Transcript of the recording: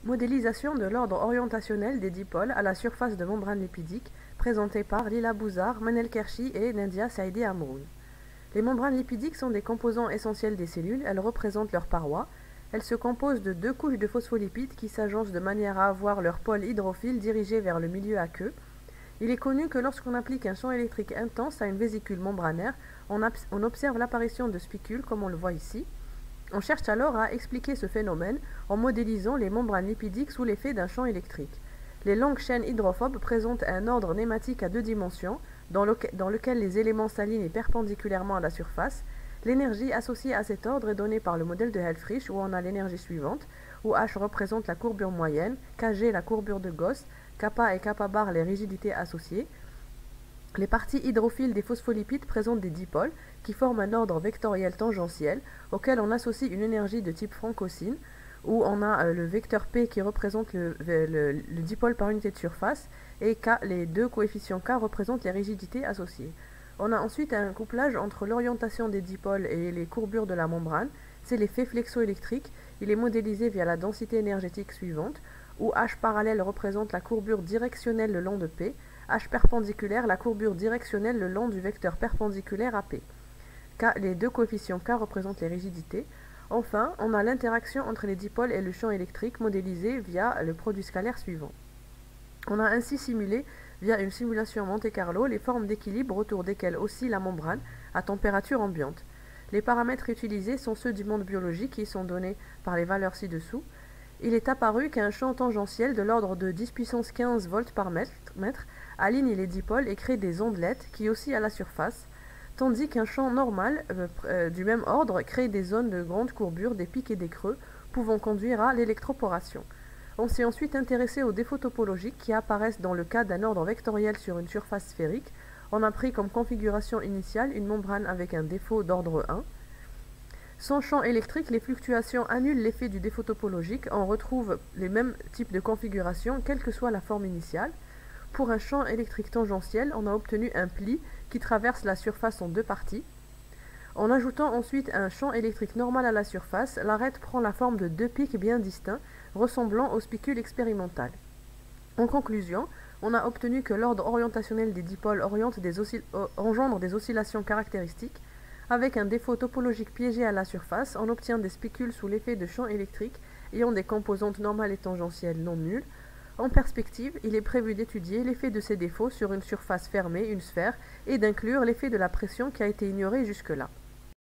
Modélisation de l'ordre orientationnel des dipôles à la surface de membrane lipidique, présentée par Lila Bouzar, Manel Kershi et Nadia Saïdi Amroun. Les membranes lipidiques sont des composants essentiels des cellules, elles représentent leurs parois. Elles se composent de deux couches de phospholipides qui s'agencent de manière à avoir leur pôle hydrophile dirigé vers le milieu aqueux. Il est connu que lorsqu'on applique un champ électrique intense à une vésicule membranaire, on observe l'apparition de spicules comme on le voit ici. On cherche alors à expliquer ce phénomène en modélisant les membranes lipidiques sous l'effet d'un champ électrique. Les longues chaînes hydrophobes présentent un ordre nématique à deux dimensions, dans lequel les éléments s'alignent perpendiculairement à la surface. L'énergie associée à cet ordre est donnée par le modèle de Helfrich, où on a l'énergie suivante, où H représente la courbure moyenne, Kg la courbure de Gauss, kappa et kappa bar les rigidités associées. Les parties hydrophiles des phospholipides présentent des dipôles qui forment un ordre vectoriel tangentiel auquel on associe une énergie de type Francocine, où on a le vecteur P qui représente le dipôle par unité de surface et K, les deux coefficients K représentent les rigidités associées. On a ensuite un couplage entre l'orientation des dipôles et les courbures de la membrane, c'est l'effet flexoélectrique. Il est modélisé via la densité énergétique suivante, où H parallèle représente la courbure directionnelle le long de P, H perpendiculaire la courbure directionnelle le long du vecteur perpendiculaire à P. Les deux coefficients K représentent les rigidités. Enfin, on a l'interaction entre les dipôles et le champ électrique modélisé via le produit scalaire suivant. On a ainsi simulé, via une simulation Monte-Carlo, les formes d'équilibre autour desquelles oscille la membrane à température ambiante. Les paramètres utilisés sont ceux du monde biologique qui sont donnés par les valeurs ci-dessous. Il est apparu qu'un champ tangentiel de l'ordre de 10 puissance 15 volts par mètre aligne les dipôles et crée des ondelettes qui oscillent à la surface, tandis qu'un champ normal du même ordre crée des zones de grande courbure, des pics et des creux, pouvant conduire à l'électroporation. On s'est ensuite intéressé aux défauts topologiques qui apparaissent dans le cas d'un ordre vectoriel sur une surface sphérique. On a pris comme configuration initiale une membrane avec un défaut d'ordre 1. Sans champ électrique, les fluctuations annulent l'effet du défaut topologique. On retrouve les mêmes types de configurations, quelle que soit la forme initiale. Pour un champ électrique tangentiel, on a obtenu un pli qui traverse la surface en deux parties. En ajoutant ensuite un champ électrique normal à la surface, l'arête prend la forme de deux pics bien distincts, ressemblant aux spicules expérimentales. En conclusion, on a obtenu que l'ordre orientationnel des dipôles engendre des oscillations caractéristiques. Avec un défaut topologique piégé à la surface, on obtient des spicules sous l'effet de champs électriques ayant des composantes normales et tangentielles non nulles. En perspective, il est prévu d'étudier l'effet de ces défauts sur une surface fermée, une sphère, et d'inclure l'effet de la pression qui a été ignoré jusque-là.